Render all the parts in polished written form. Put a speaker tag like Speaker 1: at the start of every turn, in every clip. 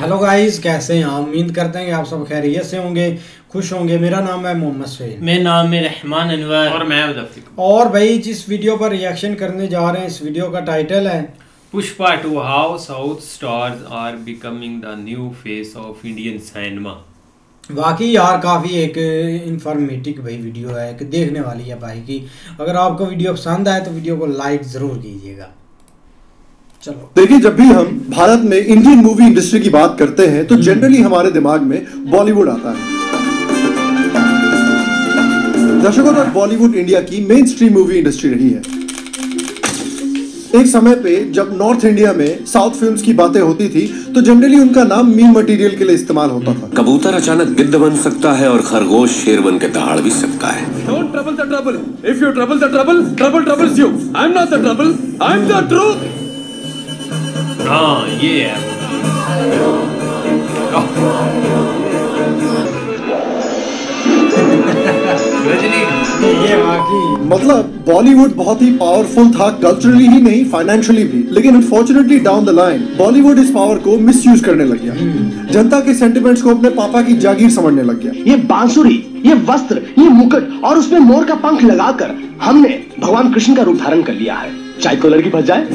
Speaker 1: Hello guys, कैसे हैं आप? उम्मीद करते हैं कि आप सब खैरियत से होंगे, खुश होंगे। मेरा नाम है मोहम्मद सुहेल।
Speaker 2: मेरा नाम है रहमान अनवर और मैं मुज़फ़्फ़र।
Speaker 1: और भाई जिस वीडियो पर रिएक्शन करने जा रहे हैं, इस वीडियो का टाइटल है
Speaker 2: Pushpa 2 how south stars are becoming the new face of Indian cinema.
Speaker 1: वाकई यार काफ़ी एक इंफॉर्मेटिव भाई वीडियो है कि देखने वाली है भाई की। अगर आपको वीडियो पसंद आए तो वीडियो को लाइक ज़रूर कीजिएगा। चलो
Speaker 3: देखिए, जब भी हम भारत में इंडियन मूवी इंडस्ट्री की बात करते हैं तो जनरली हमारे दिमाग में बॉलीवुड आता है। दशकों तक बॉलीवुड इंडिया की मेन स्ट्रीम मूवी इंडस्ट्री रही है। एक समय पे जब नॉर्थ इंडिया में साउथ फिल्म्स की बातें होती थी तो जनरली उनका नाम मीम मटेरियल के लिए इस्तेमाल होता था।
Speaker 4: कबूतर अचानक गिद्ध बन सकता है और खरगोश शेर बन के दहाड़ भी सकता है।
Speaker 5: Don't trouble the trouble. If you trouble the trouble, trouble troubles you. I'm not the trouble. I'm the truth.
Speaker 2: हाँ ये है।
Speaker 1: ये वाकई
Speaker 3: मतलब बॉलीवुड बहुत ही पावरफुल था, कल्चरली ही नहीं फाइनेंशियली भी। लेकिन unfortunately down the line Bollywood इस पावर को मिसयूज करने लग गया। जनता के सेंटिमेंट्स को अपने पापा की जागीर समझने लग गया।
Speaker 6: ये बांसुरी, ये वस्त्र, ये मुकुट और उसमें मोर का पंख लगाकर हमने भगवान कृष्ण का रूप धारण कर लिया है। चाहे कोई लड़की फंस जाए।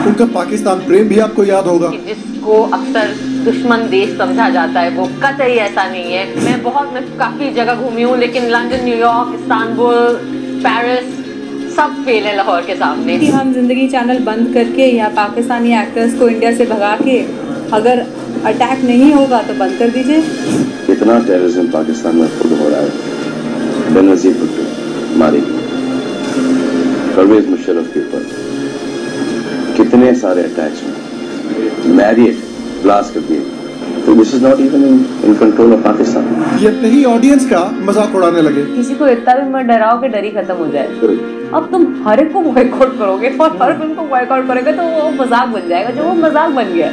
Speaker 3: उनका पाकिस्तान प्रेम भी आपको याद होगा।
Speaker 7: जिसको अक्सर दुश्मन देश समझा जाता है वो कतई ऐसा नहीं है। मैं काफी जगह घूमी हूँ, लेकिन लंदन, न्यूयॉर्क, इस्तांबुल, पेरिस सब फेल है लाहौर के सामने।
Speaker 8: कि हम जिंदगी चैनल बंद करके या पाकिस्तानी एक्टर्स को इंडिया से भगा के अगर अटैक नहीं होगा तो बंद कर दीजिए।
Speaker 9: इतना टेररिज्म पाकिस्तान में खुद हो रहा है। बेनज़ीर भुट्टो मारी, परवेज मुशर्रफ के ऊपर कितने सारे अटैक्स हुए, मैरियट ब्लास्ट कर दिए। तो this is not even in control of Pakistan.
Speaker 3: ये अपने ही ऑडियंस का मजाक उड़ाने लगे।
Speaker 8: किसी को इतना भी मत डराओ कि डर ही खत्म हो जाए। अब तुम हर एक को बॉयकॉट करोगे और हर फिल्म को बॉयकॉट करोगे तो वो मजाक बन जाएगा, जो वो मजाक बन गया।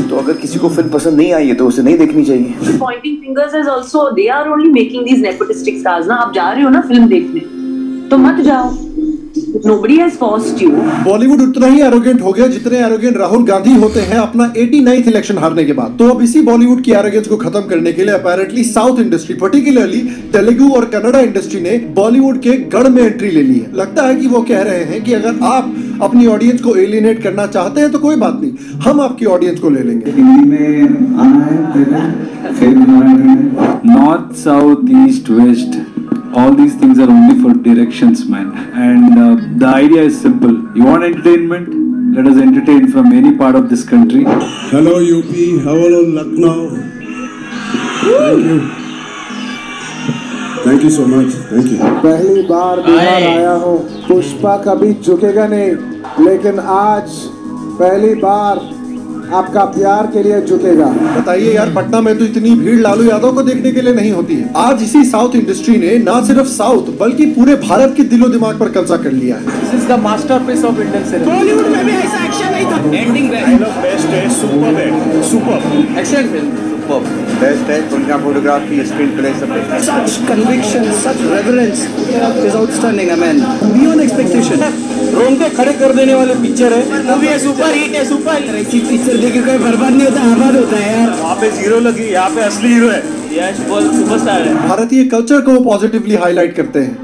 Speaker 9: तो अगर किसी को फिल्म पसंद नहीं आई है तो उसे नहीं देखनी चाहिए।
Speaker 7: Pointing fingers is also they are only making these nepotistic stars ना। आप जा रहे हो ना फिल्म देखने तो मत जाओ। Nobody has forced you.
Speaker 3: Bollywood उतना ही एरोगेंट हो गया जितने एरोगेंट राहुल गांधी होते हैं अपना 89th इलेक्शन हारने के बाद। तो अब इसी बॉलीवुड की एरोगेंस को खत्म करने के लिए apparently south industry, particularly Telugu और कन्नड़ा इंडस्ट्री ने बॉलीवुड के गढ़ में एंट्री ले ली है। लगता है कि वो कह रहे हैं कि अगर आप अपनी ऑडियंस को एलिनेट करना चाहते हैं तो कोई बात नहीं, हम आपकी ऑडियंस को ले लेंगे।
Speaker 10: North, south, east, west, all these things are only for directions, man. And the idea is simple. You want entertainment? Let us entertain from any part of this country.
Speaker 11: Hello UP, hello Lucknow. Thank you. Thank you so much. Thank you.
Speaker 12: पहली बार बिहार आया हूँ, पुष्पा कभी झुकेगा नहीं, लेकिन आज पहली बार आपका प्यार के लिए झुकेगा।
Speaker 3: बताइए यार, पटना में तो इतनी भीड़ लालू यादव को देखने के लिए नहीं होती है। आज इसी साउथ इंडस्ट्री ने ना सिर्फ साउथ बल्कि पूरे भारत के दिलो दिमाग पर कब्जा कर लिया है।
Speaker 6: This is the masterpiece of Indian cinema.
Speaker 5: Bollywood में भी ऐसा एक्शन नहीं था। एंडिंग बेस्ट है, सुपर है, super excellent film, super
Speaker 9: best है। उनका फोटोग्राफी, स्क्रीन प्ले सब
Speaker 6: Such conviction, such reverence is outstanding. I mean, beyond expectation.
Speaker 5: रोंगटे खड़े कर देने वाले पिक्चर है। मूवी है, सुपर हिट है, सुपर।
Speaker 6: ऐसी पिक्चर देख कोई बर्बाद नहीं होता, आबाद होता है यार।
Speaker 5: वहाँ पे जीरो लगी, यहाँ पे असली हीरो है। यश बोल सुपरस्टार है।
Speaker 3: भारतीय कल्चर को पॉजिटिवली हाईलाइट करते हैं।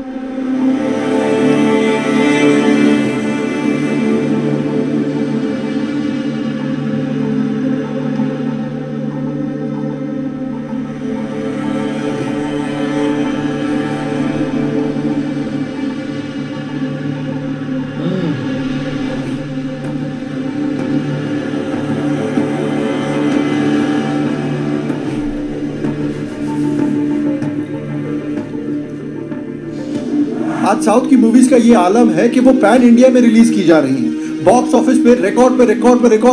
Speaker 3: आज साउथ की मूवीज का ये आलम है कि वो पैन इंडिया में रिलीज की जा रही हैं। बॉक्स ऑफिस पे रिकॉर्ड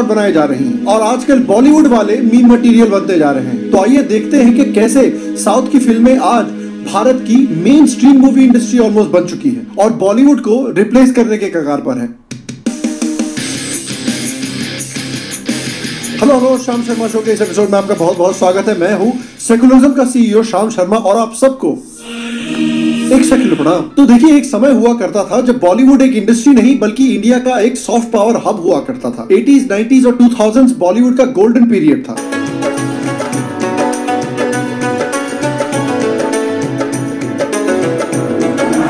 Speaker 3: बनाए जा रही हैं और आजकल बॉलीवुड वाले मीम मटेरियल बनते जा रहे हैं। तो आइए देखते हैं कि कैसे साउथ की फिल्में आज भारत की main stream movie industry almost बन चुकी है और बॉलीवुड को रिप्लेस करने के कगार पर है। हेलो, शाम शर्मा शो के इस एपिसोड में आपका बहुत बहुत स्वागत है। मैं हूं सेकुलरिज्म का सीईओ शाम शर्मा और आप सबको एक सेकंड प्रणाम। तो देखिए, एक समय हुआ करता था जब बॉलीवुड एक इंडस्ट्री नहीं बल्कि इंडिया का एक सॉफ्ट पावर हब हुआ करता था। 80s, 90s और 2000s बॉलीवुड का गोल्डन पीरियड था।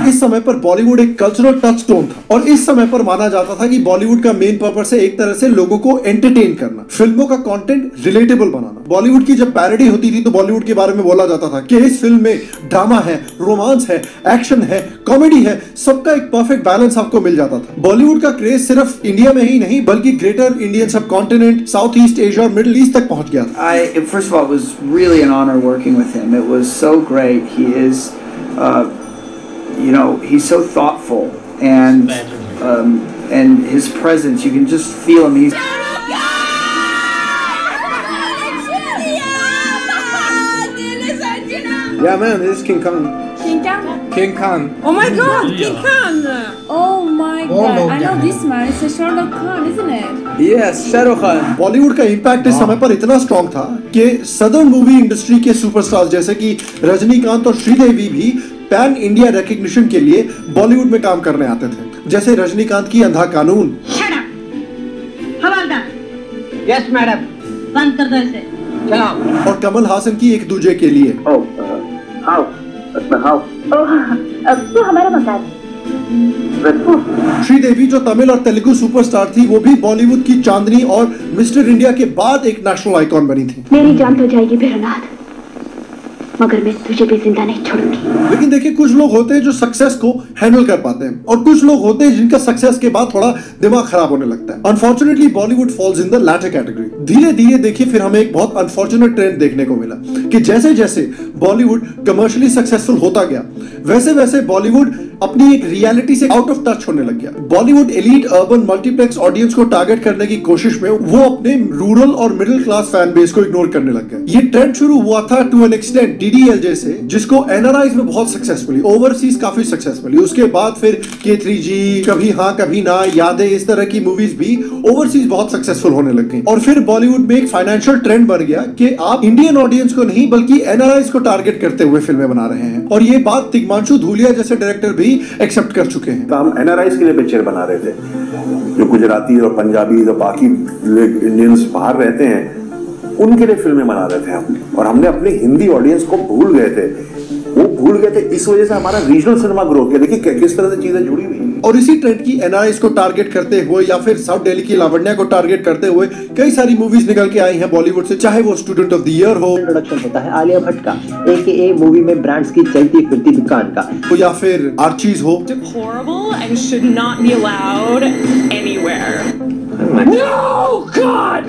Speaker 3: इस समय पर बॉलीवुड एक कल्चरल टचस्टोन था और इस समय पर माना जाता था कि बॉलीवुड का मेन पर्पस है एक तरह से लोगों को एंटरटेन करना, फिल्मों का कंटेंट रिलेटेबल बनाना। बॉलीवुड की जब पैरोडी होती थी तो बॉलीवुड के बारे में बोला जाता था कि इस फिल्म में ड्रामा है, रोमांस है, एक्शन है, कॉमेडी है, सबका एक परफेक्ट बैलेंस आपको मिल जाता था। बॉलीवुड का क्रेज सिर्फ इंडिया में ही नहीं बल्कि ग्रेटर इंडियन सब कॉन्टिनेंट, साउथ ईस्ट एशिया और मिडिल ईस्ट तक पहुंच गया था।
Speaker 13: First of all, it was really an honor working with him. It was so great. He is he's so thoughtful and his presence, you can just feel him. He's
Speaker 12: Yeah, man, this is King Khan.
Speaker 8: King Khan?
Speaker 12: King Khan.
Speaker 8: Oh my God, King Khan! Oh my God, I know this man. It's a Shah Rukh Khan, isn't it?
Speaker 12: Yes, Shah Rukh Khan.
Speaker 3: Bollywood का impact इस समय पर इतना strong था कि southern movie industry के superstars जैसे कि रजनीकांत और श्रीदेवी भी पैन इंडिया रिकग्निशन के लिए बॉलीवुड में काम करने आते थे। जैसे रजनीकांत की अंधा कानून,
Speaker 14: हवलदार। यस मैडम, बंद कर दो इसे, चलो।
Speaker 3: और कमल हासन की एक दूजे के लिए
Speaker 14: तो हमारा मकान।
Speaker 3: श्रीदेवी जो तमिल और तेलुगु सुपरस्टार थी वो भी बॉलीवुड की चांदनी और मिस्टर इंडिया के बाद एक नेशनल आइकॉन बनी थी।
Speaker 14: मेरी जान तो जाएगी भैरवनाथ, मगर मैं तुझे भी जिंदा नहीं छोड़ूंगी।
Speaker 3: लेकिन देखिए, कुछ लोग होते हैं जो सक्सेस को हैंडल कर पाते हैं और कुछ लोग होते हैं जिनका सक्सेस के बाद थोड़ा दिमाग खराब होने लगता है। Unfortunately Bollywood falls in the latter category. धीरे धीरे देखिए, फिर हमें एक बहुत अनफॉर्चुनेट ट्रेंड देखने को मिला कि जैसे जैसे बॉलीवुड कमर्शियली सक्सेसफुल होता गया वैसे वैसे बॉलीवुड अपनी एक रियलिटी से आउट ऑफ टच होने लग गया। Bollywood elite urban multiplex audience को टारगेट करने की कोशिश में वो अपने रूरल और मिडिल क्लास फैन बेस को इग्नोर करने लग गया। ये ट्रेंड शुरू हुआ था टू एन एक्सटेंट DDLJ से, जिसको एनआरआईज में बहुत सक्सेसफुली, ओवरसीज काफी सक्सेसफुली। उसके बाद फिर K3G, कभी हाँ कभी ना, यादें, इस तरह की मूवीज भी ओवरसीज बहुत सक्सेसफुल होने लग गई। और फिर बॉलीवुड में एक फाइनेंशियल ट्रेंड बन गया कि आप इंडियन ऑडियंस को नहीं बल्कि एनआरआईज को टारगेट करते हुए फिल्में बना रहे हैं। और ये बात तिग्मांशु धूलिया जैसे डायरेक्टर भी एक्सेप्ट कर चुके हैं।
Speaker 15: तो हम एनआरआईज के लिए पिक्चर बना रहे थे, जो गुजराती और पंजाबी और बाकी इंडियंस बाहर रहते हैं उनके लिए फिल्में बना रहे थे हम। और हमने अपने हिंदी ऑडियंस को भूल गए थे, वो भूल गए थे। इस वजह से हमारा रीजनल सिनेमा ग्रो किया। देखिए किस तरह से चीजें जुड़ी हुई।
Speaker 3: और इसी ट्रेंड की एनआरआईज को टारगेट करते हुए या फिर साउथ दिल्ली की लावण्या को टारगेट करते हुए कई सारी मूवीज निकल के आई हैं बॉलीवुड से, चाहे वो स्टूडेंट ऑफ द ईयर हो,
Speaker 16: इंट्रोडक्शन होता है आलिया भट्ट का AKA मूवी में ब्रांड्स की चलती फिरती दुकान का,
Speaker 3: तो या फिर आर्चीज हो।
Speaker 17: Deplorable and should not be allowed anywhere. No, God!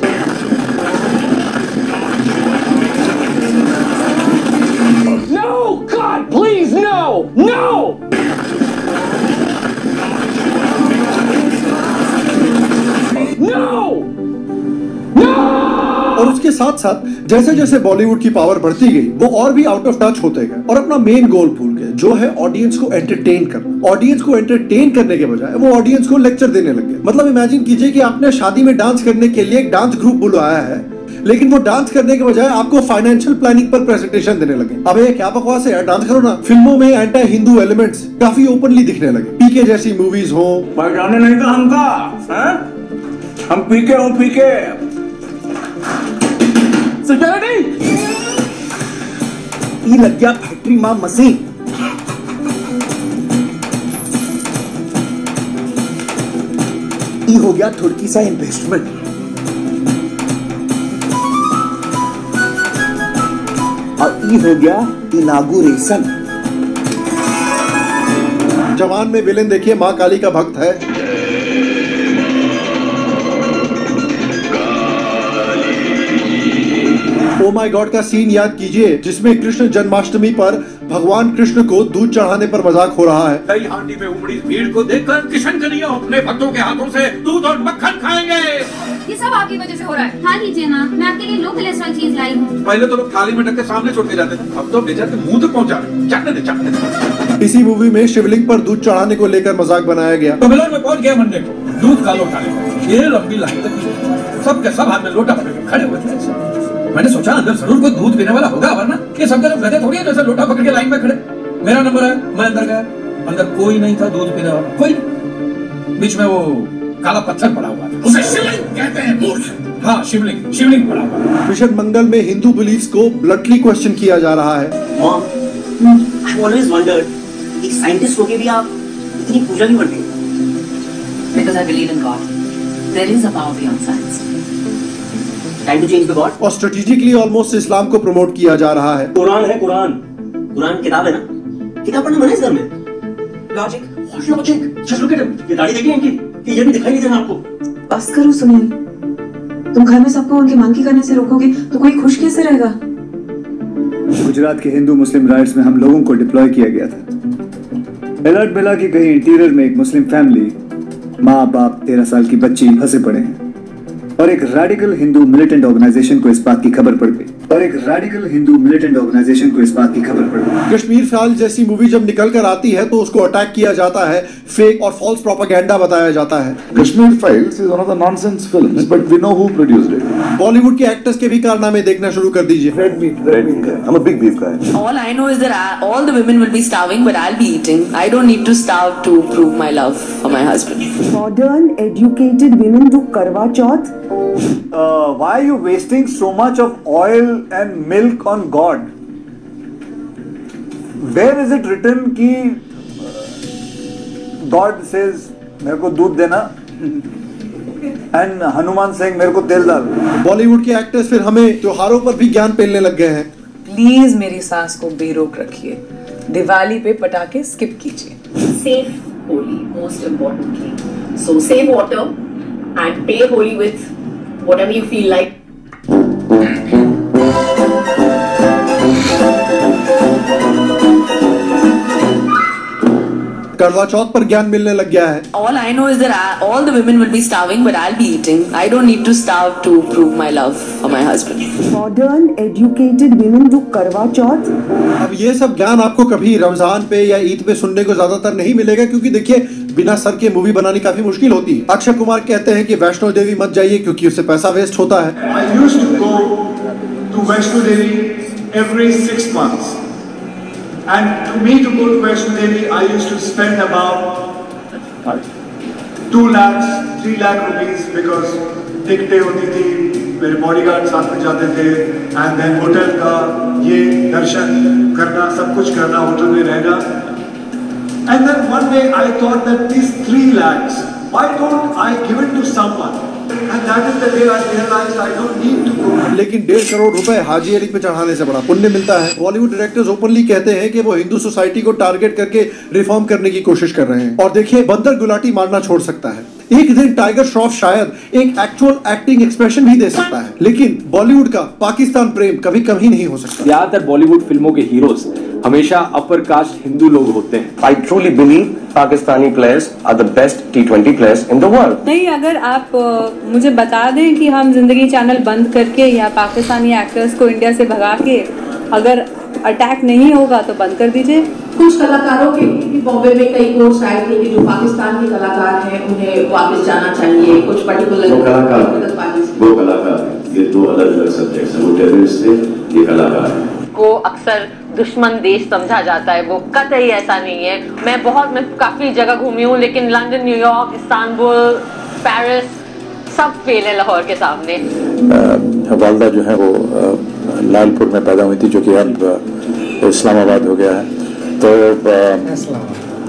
Speaker 17: No, God, please, no! No! No! No!
Speaker 3: और उसके साथ साथ जैसे जैसे बॉलीवुड की पावर बढ़ती गई वो और भी आउट ऑफ टच होते गए और अपना मेन गोल भूल गए, जो है ऑडियंस को एंटरटेन करना। ऑडियंस को एंटरटेन करने के बजाय वो ऑडियंस को लेक्चर देने लग गए। मतलब इमेजिन कीजिए कि आपने शादी में डांस करने के लिए एक डांस ग्रुप बुलाया है, लेकिन वो डांस करने के बजाय आपको फाइनेंशियल प्लानिंग पर प्रेजेंटेशन देने लगे। अबे क्या बकवास है यार, डांस करो ना। फिल्मों में एंटी हिंदू एलिमेंट्स काफी ओपनली दिखने लगे। पीके जैसी मूवीज हो,
Speaker 5: जाने नहीं तो हमका हम पीके हो पीके सिक्योरिटी
Speaker 16: ये लग गया फैक्ट्री मां मशीन। ये हो गया थोड़ी सा इन्वेस्टमेंट। और ये हो गया इनागुरेशन।
Speaker 3: जवान में विलेन देखिए मां काली का भक्त है। ओ माय गॉड का सीन याद कीजिए जिसमें कृष्ण जन्माष्टमी पर भगवान कृष्ण को दूध चढ़ाने पर मजाक हो रहा है।
Speaker 5: कई हांडी में उमड़ी भीड़ को देखकर किशन कन्हैया अपने भक्तों के हाथों से दूध और मक्खन खाएंगे।
Speaker 18: ये सब आपकी वजह से हो रहा है। खा लीजिए ना, मैं आपके लिए लो कोलेस्ट्रॉल चीज लाई हूँ।
Speaker 5: पहले तो लोग थाली में ढक के सामने छोड़ के जाते थे, अब तो बेचारे के मुंह तक पहुँचा रहे। चाटने दे।
Speaker 3: इसी मूवी में शिवलिंग पर दूध चढ़ाने को लेकर मजाक बनाया गया।
Speaker 5: तो मिलन में पहुंच गया मंडे को, दूध का लोटा लेकर। ये लंबी लाइन तक सबके सब हाथ में लोटा पकड़ के खड़े हुए थे। मैंने सोचा अंदर जरूर कोई दूध पीने वाला होगा, वरना ये सब लोग गधे थोड़ी है जैसे लोटा पकड़ के लाइन में खड़े। मेरा नंबर है, मैं अंदर गया, अंदर कोई नहीं था दूध पीने वाला, कोई नहीं। बीच में वो काला पत्थर पड़ा हुआ था, उसे शिवलिंग कहते हैं मूर्ख। हाँ, शिवलिंग पड़ा हुआ।
Speaker 3: मिशन मंगल में हिंदू बिलीफ्स को ब्लंटली क्वेश्चन किया जा रहा है।
Speaker 19: I've always wondered, एक साइंटिस्ट होके भी आप इतनी पूजा नहीं करते?
Speaker 8: Because I believe in God. There is a power beyond science.
Speaker 19: Time to change the God.
Speaker 3: और स्ट्रेटेजिकली ऑलमोस्ट इस्लाम को प्रमोट किया जा रहा है।
Speaker 19: कुरान है, कुरान किताब है ना? किताब पढ़ना मना है इस घर में? Logic, just look at him. ये दाढ़ी देखी इनकी? कि ये भी दिखाई नहीं देना आपको?
Speaker 20: बस करो सुनील, तुम घर में सबको उनकी मांग करने से रोकोगे तो कोई खुश कैसे रहेगा?
Speaker 10: गुजरात के हिंदू मुस्लिम राइट्स में हम लोगों को डिप्लॉय किया गया था। अलर्ट मिला कि कहीं इंटीरियर में एक मुस्लिम फैमिली, माँ बाप 13 साल की बच्ची फंसे पड़े हैं और एक रेडिकल हिंदू मिलिटेंट ऑर्गेनाइजेशन को इस बात की खबर पड़ गई।
Speaker 3: कश्मीर फाइल्स जैसी मूवी जब निकल कर आती है तो उसको अटैक किया जाता है, फेक और फॉल्स प्रोपेगेंडा बताया जाता है।
Speaker 10: Kashmir files is one of the nonsense films, but we know who produced it.
Speaker 3: Bollywood के एक्टर्स के भी कारनामे देखना शुरू कर दीजिए।
Speaker 15: Red meat I'm a big beef guy.
Speaker 8: All I know is that all the women will be starving, but I'll be eating. I don't need to starve to prove my love for my husband.
Speaker 20: Modern educated women do Karwa Chauth.
Speaker 10: Why are you wasting so much of oil and milk on God? Where is it written कि God says मेरे को दूध देना and Hanuman Singh मेरे को तेल डाल?
Speaker 3: बॉलीवुड के एक्टर्स फिर हमें त्योहारों पर भी ज्ञान पेलने लग गए हैं।
Speaker 20: प्लीज मेरी सांस को बेरोक रखिए, दिवाली पे पटाखे स्किप कीजिए।
Speaker 18: Save Holi, most importantly. So save water and play Holi with whatever you feel like.
Speaker 3: करवा चौथ पर ज्ञान मिलने लग गया है।
Speaker 8: All I know is that all the women will be starving, but I'll be eating. I don't need to starve to prove my love for my husband.
Speaker 20: Modern educated women do Karwa Chauth.
Speaker 3: अब ये सब ज्ञान आपको कभी रमजान पे या ईद पे सुनने को ज्यादातर नहीं मिलेगा, क्योंकि देखिए बिना सर के मूवी बनानी काफी मुश्किल होती है। अक्षय कुमार कहते हैं कि वैष्णो देवी मत जाइए क्योंकि उससे पैसा वेस्ट होता है।
Speaker 12: I used to go to Vaishno Devi every 6 months. And to me to go to Vaishno Devi, I used to spend about 2 lakhs, 3 lakh rupees because टिकटें होती थी, मेरे बॉडीगार्ड साथ में जाते थे, and then होटल का ये दर्शन करना, सब कुछ करना, होटल में रहना. And then one day I thought that these 3 lakhs, why don't I give it to someone? And that is the day I realized I don't need to go.
Speaker 3: लेकिन 1.5 करोड़ रुपए हाजी अली पे चढ़ाने से बड़ा पुण्य मिलता है। बॉलीवुड डायरेक्टर्स ओपनली कहते हैं कि वो हिंदू सोसाइटी को टारगेट करके रिफॉर्म करने की कोशिश कर रहे हैं। और देखिए, बंदर गुलाटी मारना छोड़ सकता है, एक दिन टाइगर श्रॉफ शायद एक एक्चुअल एक्टिंग एक्सप्रेशन भी दे सकता है, लेकिन बॉलीवुड का पाकिस्तान प्रेम कभी कभी नहीं हो सकता।
Speaker 21: ज्यादातर बॉलीवुड फिल्मों के हीरोज हमेशा अपर कास्ट हिंदू लोग होते हैं।
Speaker 9: I truly believe Pakistani players are the best T20 players in the world.
Speaker 8: नहीं, अगर आप मुझे बता दें कि हम जिंदगी चैनल बंद करके या पाकिस्तानी एक्टर्स को इंडिया से भगा के अगर अटैक नहीं होगा तो बंद कर दीजिए।
Speaker 18: कुछ कलाकारों के बॉम्बे में कई कोर्स आए थे कि जो पाकिस्तान के कलाकार हैं उन्हें वापस जाना चाहिए, कुछ पर्टिकुलर
Speaker 9: वो कलाकार ये 2 अलग-अलग सब्जेक्ट्स हैं। वो टेररिस्ट थे, ये कलाकार हैं।
Speaker 7: को अक्सर दुश्मन देश समझा जाता है, वो कतई ऐसा नहीं है। मैं काफी जगह घूमी हूँ, लेकिन लंदन, न्यूयॉर्क, इस्तांबुल, पेरिस सब फेल है लाहौर के सामने।
Speaker 11: वालदा जो है वो लालपुर में पैदा हुई थी, जो कि अब इस्लामाबाद हो गया है, तो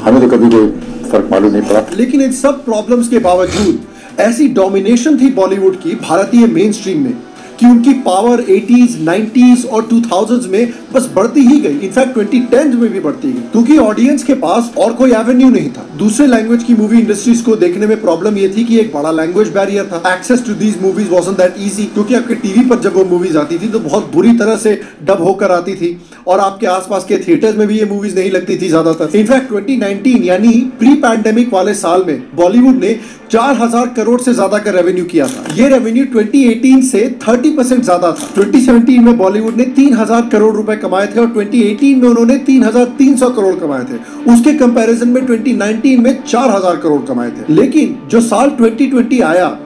Speaker 11: हमें तो कभी कोई फर्क मालूम नहीं पड़ा।
Speaker 3: लेकिन इन सब प्रॉब्लम्स के बावजूद ऐसी डोमिनेशन थी बॉलीवुड की भारतीय मेन स्ट्रीम में कि उनकी पावर 80s, 90s और 2000s में बस बढ़ती ही गई। इनफैक्ट 2010s में भी बढ़ती गई, क्योंकि ऑडियंस के पास और कोई एवेन्यू नहीं था। दूसरे लैंग्वेज की मूवी इंडस्ट्रीज को देखने में प्रॉब्लम ये थी कि एक बड़ा लैंग्वेज बैरियर था। Access to these movies wasn't that easy, क्योंकि आपके टीवी पर जब वो मूवीज आती थी तो बहुत बुरी तरह से डब होकर आती थी और आपके आसपास के थिएटर्स में भी ये मूवीज नहीं लगती थी ज्यादातर। इनफैक्ट 2019 यानी प्री पैंडेमिक वाले साल में बॉलीवुड ने 4000 करोड़ से ज्यादा का रेवेन्यू किया था। ये रेवेन्यू 2018 से 30% ज्यादा था। 2017 में बॉलीवुड ने 3000 करोड़ रुपए कमाए थे और 2018 में उन्होंने 3300 करोड़ कमाए थे। उसके कंपैरिजन में 2019 में 4000 करोड़ कमाए थे। लेकिन जो साल 2020 आया,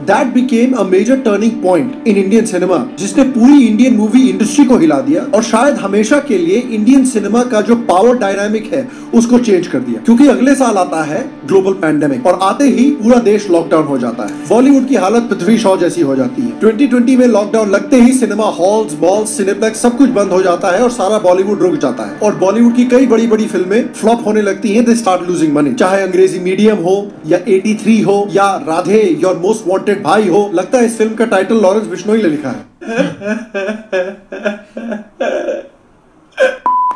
Speaker 3: That became a major turning point in Indian cinema, जिसने पूरी इंडियन मूवी इंडस्ट्री को हिला दिया और शायद हमेशा के लिए इंडियन सिनेमा का जो पावर डायनामिक है उसको चेंज कर दिया। क्योंकि अगले साल आता है ग्लोबल पैंडेमिक और आते ही पूरा देश लॉकडाउन हो जाता है। बॉलीवुड की हालत पृथ्वी शॉ जैसी हो जाती है। 2020 में लॉकडाउन लगते ही सिनेमा हॉल्स, मॉल्स, सिनेप्लेक्स सब कुछ बंद हो जाता है और सारा बॉलीवुड रुक जाता है और बॉलीवुड की कई बड़ी बड़ी फिल्में फ्लॉप होने लगती हैं। दे स्टार्ट लूजिंग मनी, चाहे अंग्रेजी मीडियम हो या 83 हो या राधे योर मोस्ट वांटेड भाई हो। लगता है इस फिल्म का टाइटल लॉरेंस बिश्नोई ने लिखा है।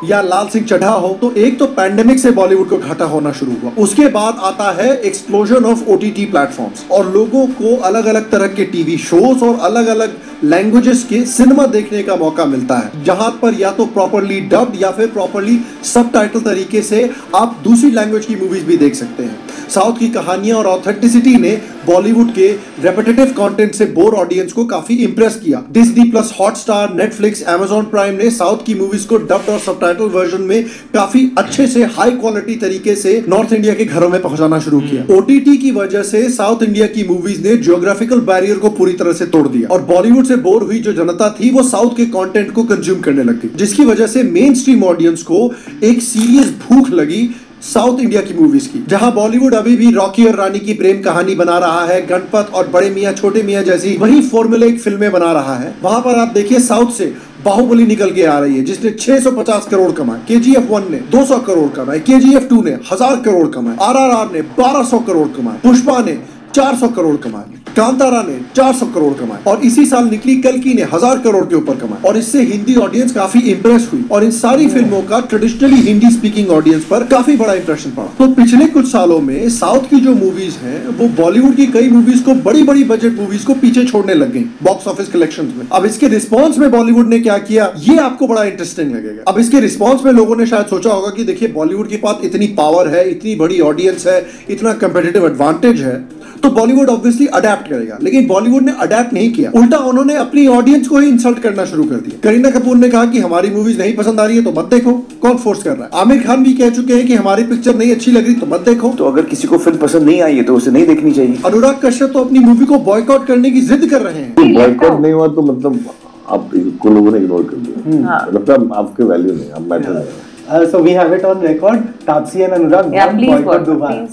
Speaker 3: या लाल सिंह चड्ढा हो। तो एक तो पैंडेमिक से बॉलीवुड को घाटा होना शुरू हुआ, उसके बाद आता है एक्सप्लोजन ऑफ ओटीटी प्लेटफॉर्म्स और लोगों को अलग अलग तरह के टीवी शोज और अलग अलग लैंग्वेजेस के सिनेमा देखने का मौका मिलता है, जहां पर या तो प्रॉपर्ली डब्ड या फिर प्रॉपर्ली सबटाइटल तरीके से आप दूसरी लैंग्वेज की मूवीज भी देख सकते हैं। साउथ की कहानियां और ऑथेंटिसिटी ने बॉलीवुड के रेपिटेटिव कंटेंट से बोर ऑडियंस को काफी इंप्रेस किया। Disney plus, Hotstar, Netflix, Amazon prime ने साउथ की मूवीज को डब्ड और सबटाइटल वर्जन में काफी अच्छे से हाई क्वालिटी तरीके से नॉर्थ इंडिया के घरों में पहुंचाना शुरू किया। ओटीटी की वजह से साउथ इंडिया की मूवीज ने जियोग्राफिकल बैरियर को पूरी तरह से तोड़ दिया और बॉलीवुड से बोर हुई जो जनता थी वो साउथ के कंटेंट को कंज्यूम करने लगी, जिसकी वजह से मेन स्ट्रीम ऑडियंस को एक सीरियस भूख लगी साउथ इंडिया की मूवीज की। जहां बॉलीवुड अभी भी रॉकी और रानी की प्रेम कहानी बना रहा है, गणपत और बड़े मियां छोटे मियां जैसी वही फॉर्मूलेक फिल्में बना रहा है, वहां पर आप देखिए साउथ से बाहुबली निकल के आ रही है जिसने 650 करोड़ कमाए, KGF 1 ने 200 करोड़ कमाए, KGF 2 ने 1000 करोड़ कमाए, RRR ने 1200 करोड़ कमाए, पुष्पा ने 400 करोड़ कमाए, कांतारा ने 400 करोड़ कमाए और इसी साल निकली कल्कि ने 1000 करोड़ के ऊपर कमाए और इससे हिंदी ऑडियंस काफी इंप्रेस हुई और इन सारी फिल्मों का ट्रेडिशनली हिंदी स्पीकिंग ऑडियंस पर काफी बड़ा इंप्रेशन पड़ा। तो पिछले कुछ सालों में साउथ की जो मूवीज हैं वो बॉलीवुड की कई मूवीज को, बड़ी बड़ी बजट मूवीज को पीछे छोड़ने लग गई बॉक्स ऑफिस कलेक्शंस में। अब इसके रिस्पॉन्स में बॉलीवुड ने क्या किया ये आपको बड़ा इंटरेस्टिंग लगेगा। अब इसके रिस्पॉन्स में लोगों ने शायद सोचा होगा कि देखिए बॉलीवुड के पास इतनी पावर है, इतनी बड़ी ऑडियंस है, इतना कंपेटिटिव एडवांटेज है, तो बॉलीवुड ऑब्वियसली अडेप्ट करेगा। लेकिन बॉलीवुड ने अडेप्ट नहीं किया, उल्टा उन्होंने अपनी ऑडियंस को ही इंसल्ट करना शुरू कर दिया। करीना कपूर ने कहा कि हमारी मूवीज नहीं पसंद आ रही है तो मत देखो। कौन फोर्स कर रहा है? आमिर खान भी कह चुके हैं कि हमारी पिक्चर नहीं अच्छी लग रही तो मत देखो।
Speaker 9: तो अगर किसी को फिल्म पसंद नहीं आई है तो उसे नहीं देखनी चाहिए।
Speaker 3: अनुराग कश्यप तो अपनी मूवी को बॉयकॉट करने की जिद कर रहे हैं।
Speaker 11: बॉयकॉट नहीं हुआ तो मतलब आप को लोगों ने इग्नोर कर दिया, मतलब आपके वैल्यू नहीं, आप मैटर नहीं।
Speaker 4: So we have it on record. Taapsee and Anurag boycott दोबारा।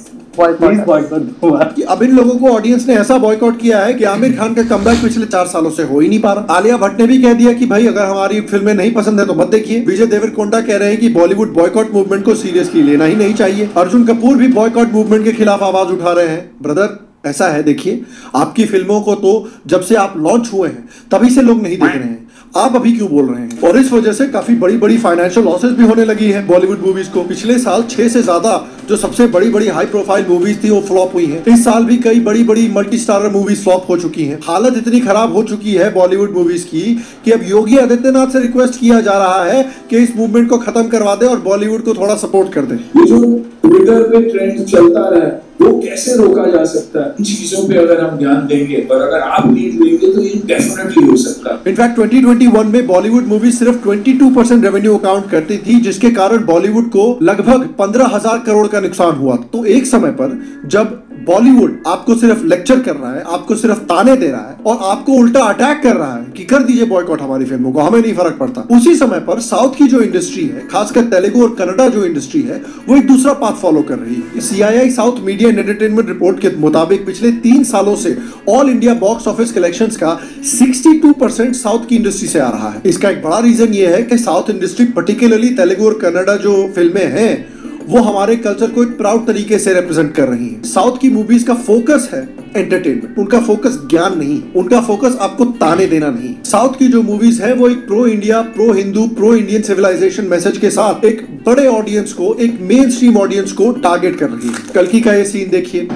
Speaker 3: अब इन लोगों को ऑडियंस ने ऐसा बॉयकॉट किया है कि आमिर खान का कमबैक पिछले 4 सालों से हो ही नहीं पा रहा। आलिया भट्ट ने भी कह दिया कि भाई अगर हमारी फिल्में नहीं पसंद है तो मत देखिए। विजय देवरकोंडा कह रहे हैं कि बॉलीवुड बॉयकॉट मूवमेंट को सीरियसली लेना ही नहीं चाहिए। अर्जुन कपूर भी बॉयकॉट मूवमेंट के खिलाफ आवाज उठा रहे हैं। ब्रदर ऐसा है, देखिए आपकी फिल्मों को तो जब से आप लॉन्च हुए हैं तभी से लोग नहीं देख रहे हैं, आप अभी क्यों बोल रहे हैं? और इस वजह से काफी बड़ी बड़ी फाइनेंशियल लॉसेस भी होने लगी है बॉलीवुड मूवीज को। पिछले साल 6 से ज्यादा जो सबसे बड़ी बड़ी हाई प्रोफाइल मूवीज थी वो फ्लॉप हुई हैं। इस साल भी कई बड़ी बड़ी मल्टी स्टारर मूवीज फ्लॉप हो चुकी हैं। हालत इतनी खराब हो चुकी है बॉलीवुड मूवीज की कि अब योगी आदित्यनाथ से रिक्वेस्ट किया जा रहा है कि इस मूवमेंट को खत्म करवा दे और बॉलीवुड को थोड़ा सपोर्ट कर दे।
Speaker 12: ये जो ट्विटर पे ट्रेंड चलता रहा वो कैसे रोका जा सकता है, इन चीजों पे अगर हम ध्यान देंगे और अगर आप लीड लेंगे तो ये डेफिनेटली हो सकता है।
Speaker 3: इनफैक्ट 2021 में बॉलीवुड मूवी सिर्फ 22% रेवेन्यू अकाउंट करती थी, जिसके कारण बॉलीवुड को लगभग 15,000 करोड़ का नुकसान हुआ। तो एक समय पर जब बॉलीवुड आपको सिर्फ लेक्चर कर रहा है, आपको सिर्फ ताने दे रहा है और आपको उल्टा अटैक कर रहा है कि कर दीजिए बॉयकॉट हमारी फिल्मों को, हमें नहीं फर्क पड़ता, उसी समय पर साउथ की जो इंडस्ट्री है, खासकर तेलुगु और कन्नड़ा जो इंडस्ट्री है, वो एक दूसरा पाथ फॉलो कर रही है। CII south media and entertainment report के मुताबिक पिछले 3 सालों से all India box office collections का 62% साउथ की इंडस्ट्री से आ रहा है। इसका एक बड़ा रीजन ये है कि साउथ इंडस्ट्री, पर्टिकुलरली तेलुगु और कन्नड़ा जो फिल्में हैं, वो हमारे कल्चर को एक प्राउड तरीके से रिप्रेजेंट कर रही हैं। साउथ की मूवीज का फोकस है एंटरटेनमेंट, उनका फोकस ज्ञान नहीं, उनका फोकस आपको ताने देना नहीं। साउथ की जो मूवीज है वो एक pro India, pro Hindu, pro Indian civilization message के साथ एक बड़े ऑडियंस को, एक मेन स्ट्रीम ऑडियंस को टारगेट कर रही है। कल्कि का ये सीन देखिए,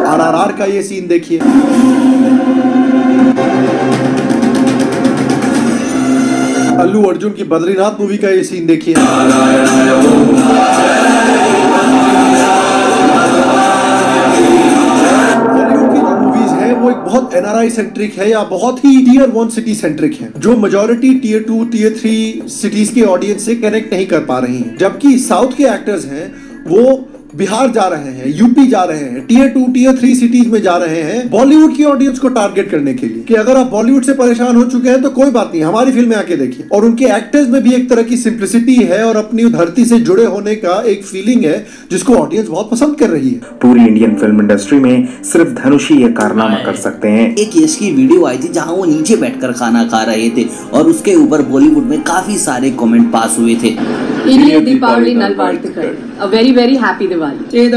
Speaker 3: RRR का ये सीन देखिए, अल्लू अर्जुन की बद्रीनाथ मूवी का ये सीन देखिए, वो एक बहुत NRI सेंट्रिक है या बहुत ही टियर 1 सिटी सेंट्रिक है, जो मेजॉरिटी टियर 2, टियर 3 सिटीज के ऑडियंस से कनेक्ट नहीं कर पा रही हैं। जबकि साउथ के एक्टर्स हैं वो बिहार जा रहे हैं, यूपी जा रहे हैं, टियर 2, टियर 3 सिटीज में जा रहे हैं बॉलीवुड की ऑडियंस को टारगेट करने के लिए कि अगर आप बॉलीवुड से परेशान हो चुके हैं तो कोई बात नहीं, हमारी फिल्म में आके देखिए। और उनके एक्टर्स में भी एक तरह की सिंप्लिसिटी है और अपनी धरती से जुड़े होने का एक फीलिंग है जिसको ऑडियंस बहुत पसंद कर रही है।
Speaker 2: पूरी इंडियन फिल्म इंडस्ट्री में सिर्फ धनुष ही ये कारनामा कर सकते हैं।
Speaker 22: एक केस की वीडियो आई थी जहां वो नीचे बैठकर खाना खा रहे थे और उसके ऊपर बॉलीवुड में काफी सारे कमेंट पास हुए थे।
Speaker 8: इन्हें Deepavali Nalwartikar, a very very happy Diwali.
Speaker 3: At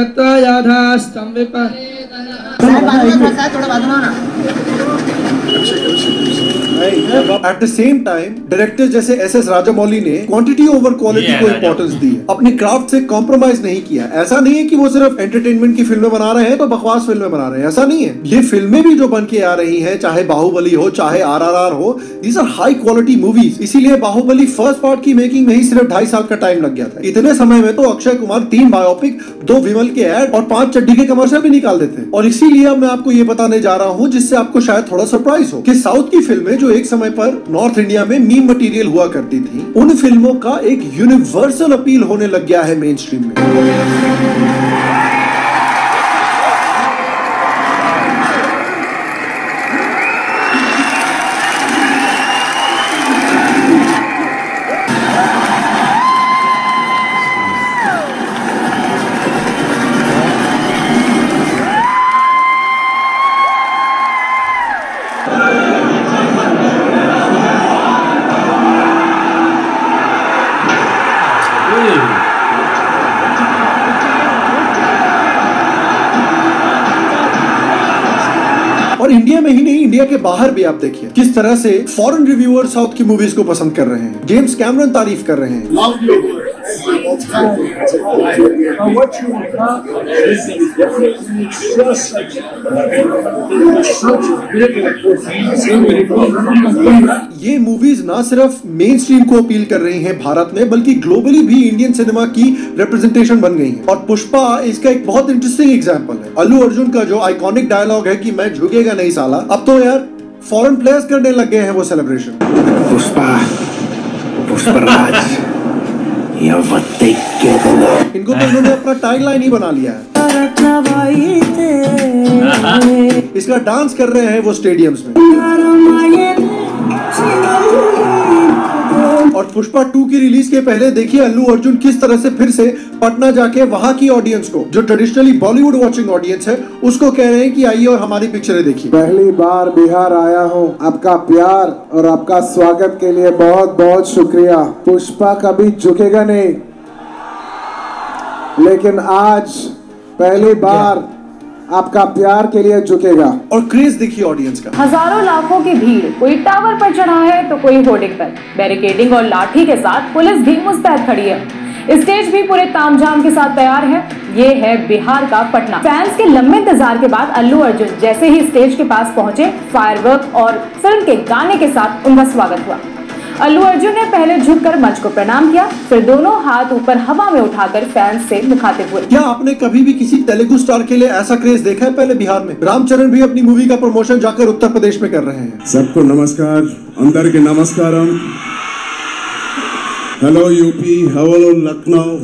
Speaker 3: the same time director जैसे SS राजामौली ने क्वांटिटी ओवर क्वालिटी को इंपॉर्टेंस दी है, अपनी क्राफ्ट से कॉम्प्रोमाइज नहीं किया। ऐसा नहीं है कि वो सिर्फ एंटरटेनमेंट की फिल्में बना रहे हैं तो बकवास फिल्में बना रहे हैं, ऐसा नहीं है। ये फिल्में भी जो बन के आ रही हैं, चाहे बाहुबली हो, चाहे RRR हो, these are high quality movies. इसीलिए बाहुबली फर्स्ट पार्ट की मेकिंग में ही सिर्फ 2.5 साल का टाइम लग गया था। इतने समय में तो अक्षय कुमार 3 बायोपिक, 2 विमल के एड और 5 चड्डी के कमर्शियल भी निकाल देते। और इसीलिए अब मैं आपको ये बताने जा रहा हूँ जिससे आपको शायद थोड़ा सरप्राइज हो कि साउथ की फिल्में जो एक समय पर नॉर्थ इंडिया में मीम मटेरियल हुआ करती थी, उन फिल्मों का एक यूनिवर्सल अपील होने लग गया है मेन स्ट्रीम में। और इंडिया में ही नहीं, इंडिया के बाहर भी आप देखिए किस तरह से फॉरेन रिव्यूअर साउथ की मूवीज को पसंद कर रहे हैं। जेम्स कैमरन तारीफ कर रहे हैं। ये मूवीज ना सिर्फ मेन स्ट्रीम को अपील कर रही हैं भारत में, बल्कि ग्लोबली भी इंडियन सिनेमा की रिप्रेजेंटेशन बन गई है। और पुष्पा इसका एक बहुत इंटरेस्टिंग एग्जांपल है। अल्लू अर्जुन का जो आइकॉनिक डायलॉग है कि मैं झुकेगा नहीं साला, अब तो यार फॉरेन प्लेयर्स करने लग गए हैं वो सेलिब्रेशन। पुष्पराज, इनको तो इन्होंने अपना टैगलाइन ही बना लिया है। इसका डांस कर रहे हैं वो स्टेडियम्स में। और पुष्पा 2 की रिलीज के पहले देखिए अल्लू अर्जुन किस तरह से फिर से पटना जाके वहां की ऑडियंस को, जो ट्रेडिशनली बॉलीवुड वॉचिंग ऑडियंस है, उसको कह रहे हैं कि आइए और हमारी पिक्चरें देखिए।
Speaker 23: पहली बार बिहार आया हूं, आपका प्यार और आपका स्वागत के लिए बहुत बहुत शुक्रिया। पुष्पा कभी झुकेगा नहीं, लेकिन आज पहली बार आपका प्यार के लिए झुकेगा।
Speaker 3: और क्रेज देखिए ऑडियंस का।
Speaker 8: हजारों लाखों की भीड़, कोई टावर पर चढ़ा है तो कोई होर्डिंग पर। बैरिकेडिंग और लाठी के साथ पुलिस भी मुस्तैद खड़ी है। स्टेज भी पूरे तामझाम के साथ तैयार है। ये है बिहार का पटना। फैंस के लंबे इंतजार के बाद अल्लू अर्जुन जैसे ही स्टेज के पास पहुंचे, फायरवर्क और फिल्म के गाने के साथ उनका स्वागत हुआ। अल्लू अर्जुन ने पहले झुककर मंच को प्रणाम किया, फिर दोनों हाथ ऊपर हवा में उठाकर फैंस से मुखातिब हुए।
Speaker 3: क्या आपने कभी भी किसी तेलुगु स्टार के लिए ऐसा क्रेज देखा है पहले बिहार में? रामचरण भी अपनी मूवी का प्रमोशन जाकर उत्तर प्रदेश में कर रहे हैं।
Speaker 24: सबको नमस्कार, अंदर के नमस्कारम। Hello UP, hello Lucknow.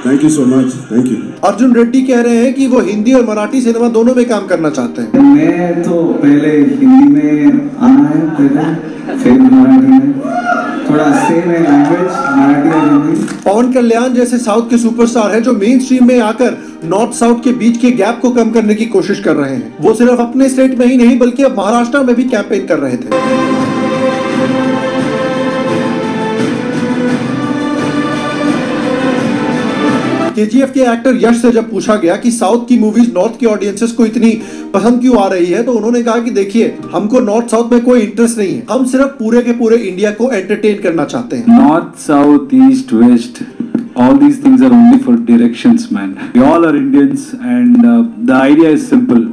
Speaker 24: Thank you so much, thank you.
Speaker 3: Arjun Reddy कह रहे हैं कि वो हिंदी और मराठी सिनेमा दोनों में काम करना चाहते हैं।
Speaker 23: मैं तो पहले हिंदी में आना है, पहले फिर मराठी में। थोड़ा सेम है लैंग्वेज, मराठी और हिंदी।
Speaker 3: पवन कल्याण जैसे साउथ के सुपरस्टार हैं जो मेन स्ट्रीम में आकर नॉर्थ साउथ के बीच के गैप को कम करने की कोशिश कर रहे हैं। वो सिर्फ अपने स्टेट में ही नहीं बल्कि अब महाराष्ट्र में भी कैंपेन कर रहे थे। केजीएफ के एक्टर यश से जब पूछा गया कि साउथ की मूवीज नॉर्थ के ऑडियंसेस को इतनी पसंद क्यों आ रही है, तो उन्होंने कहा कि देखिए, हमको नॉर्थ साउथ में कोई इंटरेस्ट नहीं है, हम सिर्फ पूरे के पूरे इंडिया को एंटरटेन करना चाहते हैं।
Speaker 23: North, South, East, West, all these things are only for directions, man. We all are Indians, and the idea is simple.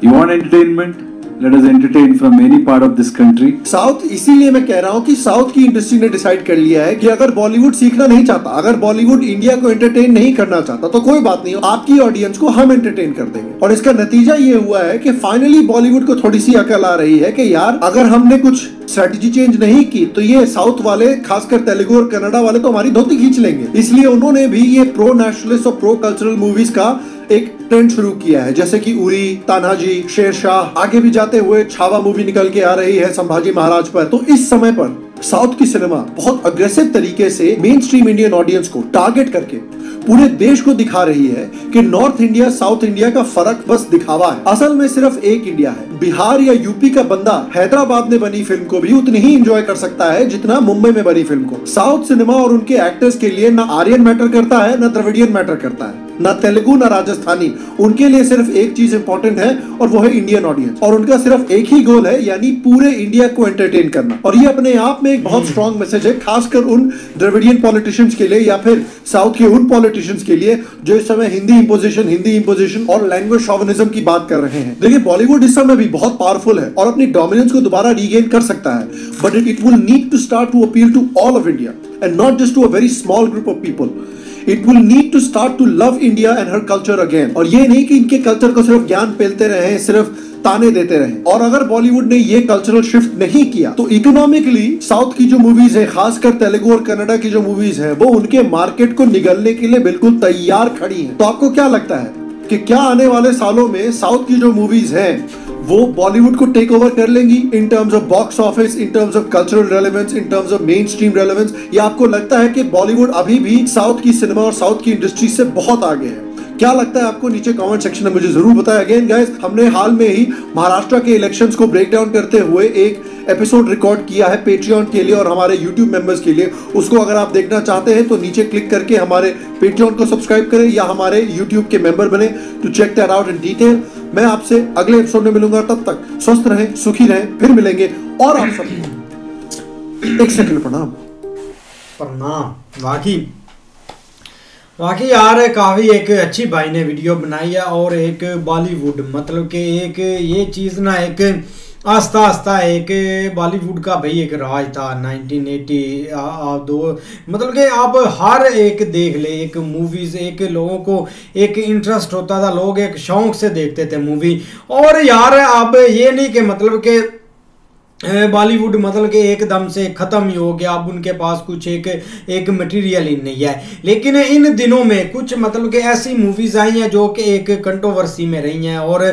Speaker 23: You want entertainment? Let us entertain from any part of this country.
Speaker 3: South, इसीलिए मैं कह रहा हूँ कि south की industry ने decide कर लिया है कि अगर बॉलीवुड सीखना नहीं चाहता, अगर बॉलीवुड इंडिया को एंटरटेन नहीं करना चाहता, तो कोई बात नहीं, आपकी ऑडियंस को हम एंटरटेन कर देंगे। और इसका नतीजा ये हुआ है कि फाइनली बॉलीवुड को थोड़ी सी अकल आ रही है कि यार, अगर हमने कुछ स्ट्रेटेजी चेंज नहीं की तो ये साउथ वाले, खासकर तेलुगु और कन्नड़ा वाले, तो हमारी धोती खींच लेंगे। इसलिए उन्होंने भी ये प्रो नेशनलिस्ट और प्रो कल्चरल मूवीज का एक ट्रेंड शुरू किया है, जैसे कि उरी, तानाजी, शेरशाह, आगे भी जाते हुए छावा मूवी निकल के आ रही है संभाजी महाराज पर। तो इस समय पर साउथ की सिनेमा बहुत अग्रेसिव तरीके से मेन स्ट्रीम इंडियन ऑडियंस को टारगेट करके पूरे देश को दिखा रही है कि नॉर्थ इंडिया साउथ इंडिया का फर्क बस दिखावा है, असल में सिर्फ एक इंडिया है। बिहार या यूपी का बंदा हैदराबाद में बनी फिल्म को भी उतनी ही एंजॉय कर सकता है जितना मुंबई में बनी फिल्म को। साउथ सिनेमा और उनके एक्टर्स के लिए ना आर्यन मैटर करता है, ना द्रविडियन मैटर करता है, ना तेलुगु ना राजस्थानी। उनके लिए सिर्फ एक चीज इंपॉर्टेंट है और वो है इंडियन ऑडियंस, और उनका सिर्फ एक ही गोल है, यानी पूरे इंडिया को एंटरटेन करना। और ये अपने आप में एक बहुत स्ट्रॉन्ग मैसेज है, खासकर उन द्रविडियन पॉलिटिशियंस के लिए या फिर साउथ के उन पॉलिटिशियंस के लिए जो इस समय हिंदी इंपोजिशन और लैंग्वेज शॉविनिज्म की बात कर रहे हैं। देखिए, बॉलीवुड इस समय भी बहुत पावरफुल है और अपनी डोमिनेंस को दोबारा रीगेन कर सकता है, but it will need to start to appeal to all of India and not just to a very small group of people. It will need to start to love India and her culture again. और ये नहीं कि इनके culture को सिर्फ ज्ञान पेलते रहे, सिर्फ ताने देते रहे। और अगर बॉलीवुड ने ये कल्चरल शिफ्ट नहीं किया तो इकोनॉमिकली साउथ की जो मूवीज है, खासकर तेलुगु और कन्नड़ा की जो मूवीज है, वो उनके मार्केट को निगलने के लिए बिल्कुल तैयार खड़ी है। तो आपको क्या लगता है कि क्या आने वाले सालों में साउथ की जो मूवीज हैं वो बॉलीवुड को टेक ओवर कर लेंगी in terms of box office, in terms of cultural relevance, in terms of main stream relevance, या आपको लगता है कि बॉलीवुड अभी भी साउथ की सिनेमा और साउथ की इंडस्ट्री से बहुत आगे है? क्या लगता है आपको? नीचे कमेंट सेक्शन में मुझे जरूर बताएं। अगेन गाइस, हमने हाल में ही महाराष्ट्र के इलेक्शंस को ब्रेक डाउन करते हुए एक एपिसोड रिकॉर्ड किया है पेट्रियन के लिए और हमारे यूट्यूब मेंबर्स के लिए। उसको अगर आप देखना चाहते हैं तो नीचे क्लिक करके हमारे पेट्रियन को सब्सक्राइब करें या हमारे यूट्यूब के मेंबर बने to check that out in detail. मैं आपसे अगले एपिसोड में मिलूंगा, तब तक स्वस्थ रहें, सुखी रहें, फिर मिलेंगे। और आप सब एक सेकंड
Speaker 1: प्रणाम। बाकी यार, काफ़ी एक अच्छी भाई ने वीडियो बनाई है, और एक बॉलीवुड मतलब कि एक ये चीज़ ना, एक आस्ता आस्ता एक बॉलीवुड का भाई एक राज था 1980 मतलब कि आप हर एक देख ले, एक मूवीज, एक लोगों को एक इंटरेस्ट होता था, लोग एक शौक से देखते थे मूवी। और यार अब ये नहीं कि मतलब कि बॉलीवुड मतलब कि एकदम से ख़त्म ही हो गया, अब उनके पास कुछ एक मटेरियल ही नहीं है। लेकिन इन दिनों में कुछ मतलब कि ऐसी मूवीज़ आई हैं जो कि एक कंट्रोवर्सी में रही हैं और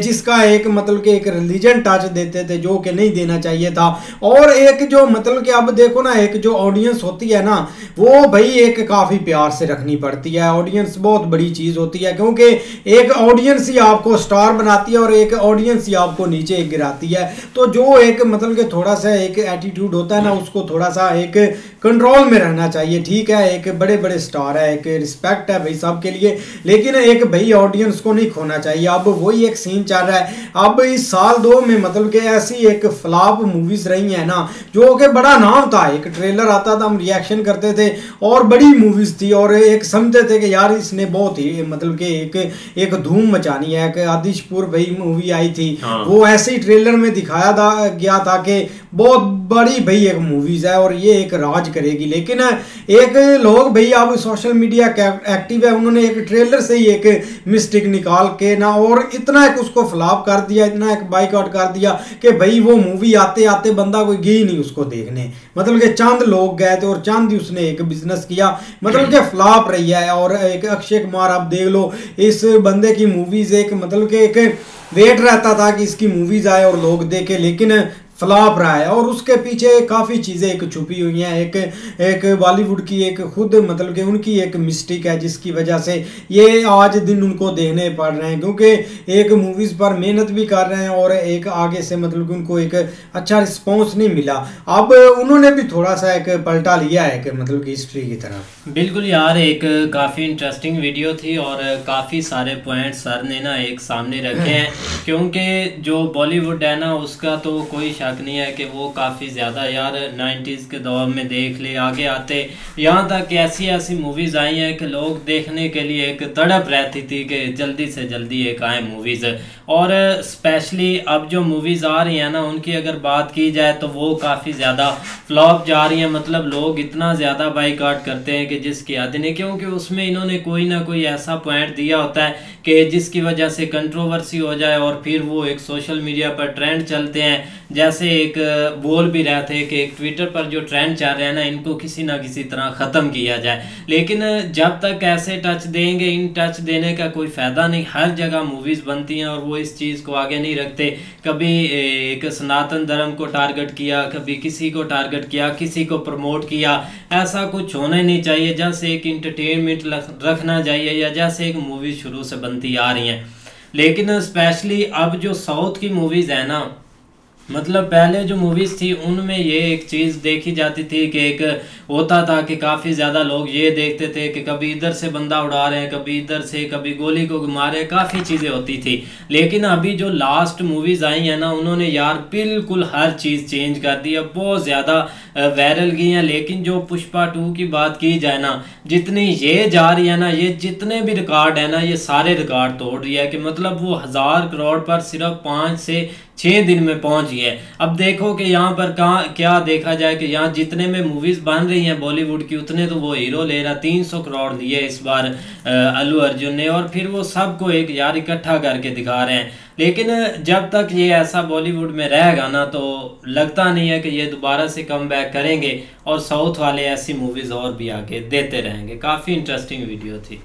Speaker 1: जिसका एक मतलब कि एक रिलीजन टच देते थे जो कि नहीं देना चाहिए था। और एक जो मतलब कि अब देखो ना, एक जो ऑडियंस होती है ना, वो भाई एक काफ़ी प्यार से रखनी पड़ती है। ऑडियंस बहुत बड़ी चीज़ होती है, क्योंकि एक ऑडियंस ही आपको स्टार बनाती है और एक ऑडियंस ही आपको नीचे गिराती है। तो जो एक मतलब कि थोड़ा सा एक एटीट्यूड होता है ना, उसको थोड़ा सा एक कंट्रोल में रहना चाहिए। ठीक है, एक बड़े बड़े स्टार है, एक रिस्पेक्ट है भाई सबके लिए, लेकिन एक भाई ऑडियंस को नहीं खोना चाहिए। अब वही एक सीन चल रहा है। अब इस साल 2 में मतलब कि ऐसी एक फ्लॉप मूवीज रही है ना, जो कि बड़ा नाम था, एक ट्रेलर आता था, हम रिएक्शन करते थे और बड़ी मूवीज थी और एक समझते थे कि यार इसने बहुत ही मतलब कि एक धूम मचानी है। एक आदिशपुर भाई मूवी आई थी, वो ऐसे ही ट्रेलर में दिखाया गया था कि बहुत बड़ी भाई एक मूवीज है और ये एक राज करेगी। लेकिन एक लोग भाई अब सोशल मीडिया एक्टिव है, उन्होंने एक ट्रेलर से ही एक मिस्टेक निकाल के ना और इतना एक उसको फ्लॉप कर दिया, इतना एक बाइकआउट कर दिया कि भाई वो मूवी आते आते बंदा कोई गई नहीं उसको देखने। मतलब कि चंद लोग गए थे और चंद ही उसने एक बिजनेस किया, मतलब कि फ्लॉप रही है। और एक अक्षय कुमार आप देख लो, इस बंदे की मूवीज एक मतलब कि एक वेट रहता था कि इसकी मूवीज आए और लोग देखे, लेकिन फ्लॉप रहा है और उसके पीछे काफ़ी चीज़ें एक छुपी हुई हैं। एक बॉलीवुड की एक खुद मतलब कि उनकी एक मिस्टेक है जिसकी वजह से ये आज दिन उनको देखने पड़ रहे हैं, क्योंकि एक मूवीज़ पर मेहनत भी कर रहे हैं और एक आगे से मतलब कि उनको एक अच्छा रिस्पॉन्स नहीं मिला। अब उन्होंने भी थोड़ा सा एक पलटा लिया है कि मतलब कि हिस्ट्री की तरह।
Speaker 6: बिल्कुल यार, एक काफ़ी इंटरेस्टिंग वीडियो थी और काफ़ी सारे पॉइंट्स सर ने ना एक सामने रखे हैं, क्योंकि जो बॉलीवुड है ना उसका तो कोई शक नहीं है कि वो काफ़ी ज़्यादा यार 90s के दौर में देख ले आगे आते, यहाँ तक ऐसी ऐसी मूवीज़ आई हैं कि लोग देखने के लिए एक तड़प रहती थी कि जल्दी से जल्दी एक आए मूवीज़। और स्पेशली अब जो मूवीज़ आ रही हैं ना उनकी अगर बात की जाए तो वो काफ़ी ज़्यादा फ्लॉप जा रही हैं। मतलब लोग इतना ज़्यादा बाइकआउट करते हैं कि जिसकी हद नहीं, क्योंकि उसमें इन्होंने कोई ना कोई ऐसा पॉइंट दिया होता है कि जिसकी वजह से कंट्रोवर्सी हो जाए और फिर वो एक सोशल मीडिया पर ट्रेंड चलते हैं। जैसे एक बोल भी रहे थे कि एक ट्विटर पर जो ट्रेंड चल रहा है ना इनको किसी ना किसी तरह ख़त्म किया जाए, लेकिन जब तक ऐसे टच देंगे, इन टच देने का कोई फ़ायदा नहीं। हर जगह मूवीज़ बनती हैं और वो इस चीज़ को आगे नहीं रखते। कभी एक सनातन धर्म को टारगेट किया, कभी किसी को टारगेट किया, किसी को प्रमोट किया। ऐसा कुछ होना ही नहीं चाहिए। जैसे एक इंटरटेनमेंट रखना चाहिए या जैसे एक मूवी शुरू से बनती आ रही हैं। लेकिन स्पेशली अब जो साउथ की मूवीज़ है ना, मतलब पहले जो मूवीज़ थी उनमें ये एक चीज़ देखी जाती थी कि एक होता था कि काफ़ी ज़्यादा लोग ये देखते थे कि कभी इधर से बंदा उड़ा रहे हैं, कभी इधर से, कभी गोली को घुमा रहे हैं, काफ़ी चीज़ें होती थी। लेकिन अभी जो लास्ट मूवीज़ आई हैं ना उन्होंने यार बिल्कुल हर चीज़ चेंज कर दी है, बहुत ज़्यादा वायरल गई हैं। लेकिन जो पुष्पा 2 की बात की जाए ना, जितनी ये जा रही है ना, ये जितने भी रिकॉर्ड है ना ये सारे रिकॉर्ड तोड़ रही है कि मतलब वो 1000 करोड़ पर सिर्फ 5 से 6 दिन में पहुंच गई है। अब देखो कि यहाँ पर क्या देखा जाए कि यहाँ जितने में मूवीज़ बन रही हैं बॉलीवुड की उतने तो वो हीरो ले रहा। 300 करोड़ लिए इस बार अल्लू अर्जुन ने, और फिर वो सबको एक यार इकट्ठा करके दिखा रहे हैं। लेकिन जब तक ये ऐसा बॉलीवुड में रहेगा ना तो लगता नहीं है कि ये दोबारा से कम बैक करेंगे और साउथ वाले ऐसी मूवीज़ और भी आगे देते रहेंगे। काफ़ी इंटरेस्टिंग वीडियो थी।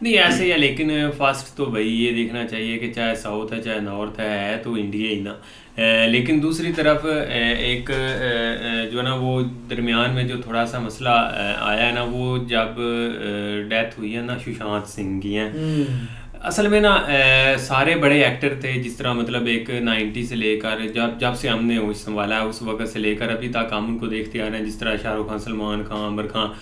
Speaker 13: नहीं ऐसे ही है, लेकिन फर्स्ट तो भाई ये देखना चाहिए कि चाहे साउथ है चाहे नॉर्थ है तो इंडिया ही ना। लेकिन दूसरी तरफ एक जो है ना वो दरमियान में जो थोड़ा सा मसला आया है ना, वो जब डेथ हुई है ना सुशांत सिंह की है, असल में ना सारे बड़े एक्टर थे, जिस तरह मतलब एक 90 से लेकर जब से हमने वो संभाला है उस वक्त से लेकर अभी तक हम उनको देखते आ रहे हैं। जिस तरह शाहरुख खान, सलमान खान, आमिर खान,